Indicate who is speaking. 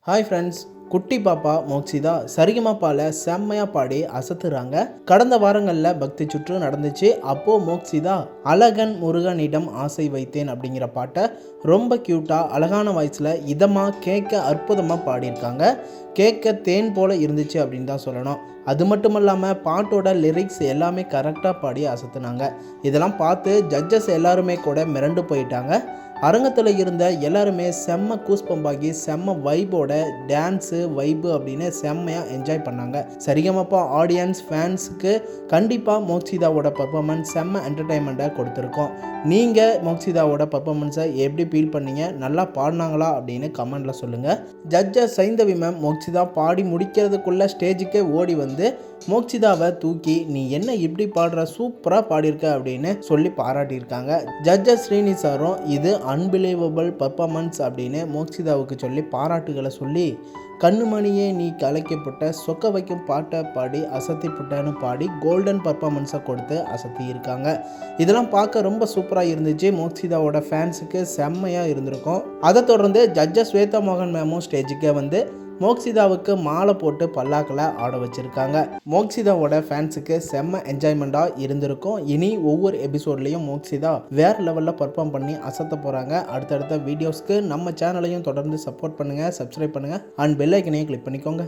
Speaker 1: Hi friends, குட்டி பாப்பா மோக்ஷிதா சரிகமபால செம்மையாக பாடி அசத்துறாங்க. கடந்த வாரங்களில் பக்தி சுற்று நடந்துச்சு. அப்போது மோக்ஷிதா அழகன் முருகனிடம் ஆசை வைத்தேன் அப்படிங்கிற பாட்டை ரொம்ப க்யூட்டாக அழகான வாய்ஸில் இதமாக கேட்க அற்புதமாக பாடியிருக்காங்க. கேட்க தேன் போல் இருந்துச்சு அப்படின்னு தான் சொல்லணும். அது மட்டும் இல்லாமல் பாட்டோட லிரிக்ஸ் எல்லாமே கரெக்டாக பாடி அசத்துனாங்க. இதெல்லாம் பார்த்து ஜட்ஜஸ் எல்லாருமே கூட மிரண்டு போயிட்டாங்க. அரங்கத்தில் இருந்த எல்லாருமே செம்ம கூஸ்பம்பாகி செம்ம வைபோட டான்ஸு வைபு அப்படின்னு செம்மையாக என்ஜாய் பண்ணாங்க. சரிகமப்பா ஆடியன்ஸ் ஃபேன்ஸுக்கு கண்டிப்பாக மோக்ஷிதாவோட பர்ஃபார்மன்ஸ் செம்ம என்டர்டைன்மெண்ட்டை கொடுத்துருக்கோம். நீங்கள் மோக்ஷிதாவோட பர்ஃபார்மன்ஸை எப்படி ஃபீல் பண்ணீங்க, நல்லா பாடினாங்களா அப்படின்னு கமெண்டில் சொல்லுங்கள். ஜட்ஜஸ் சைந்தவி மேம் மோக்ஷிதா பாடி முடிக்கிறதுக்குள்ளே ஸ்டேஜுக்கே ஓடி வந்து மோக்ஷிதாவை தூக்கி நீ என்ன இப்படி பாடுற, சூப்பராக பாடியிருக்க அப்படின்னு சொல்லி பாராட்டியிருக்காங்க. ஜட்ஜஸ் ஸ்ரீனி சாரும் இது அன்பிலீவபிள் பர்ஃபார்மன்ஸ் அப்படின்னு மோக்ஷிதாவுக்கு சொல்லி பாராட்டுகளை சொல்லி கண்ணுமணியே நீ கலைக்கப்பட்ட சொக்க வைக்கும் பாட்டை பாடி அசத்தி புட்டன்னு பாடி கோல்டன் பர்ஃபார்மன்ஸை கொடுத்து அசத்தி இருக்காங்க. இதெல்லாம் பார்க்க ரொம்ப சூப்பராக இருந்துச்சு. மோக்ஷிதாவோட ஃபேன்ஸுக்கு செம்மையாக இருந்திருக்கும். அதை தொடர்ந்து ஜட்ஜஸ் ஸ்வேதா மோகன் மேமும் ஸ்டேஜுக்கே வந்து மோக்ஷிதாவுக்கு மாலை போட்டு பல்லாக்கில் ஆட வச்சுருக்காங்க. மோக்ஷிதாவோட ஃபேன்ஸுக்கு செம்ம என்ஜாய்மெண்ட்டாக இருந்திருக்கும். இனி ஒவ்வொரு எபிசோட்லேயும் மோக்ஷிதா வேறு லெவலில் பர்ஃபார்ம் பண்ணி அசத்த போகிறாங்க. அடுத்தடுத்த வீடியோஸ்க்கு நம்ம சேனலையும் தொடர்ந்து சப்போர்ட் பண்ணுங்கள், சப்ஸ்கிரைப் பண்ணுங்கள் அண்ட் பெல் ஐக்கனையும் கிளிக் பண்ணிக்கோங்க.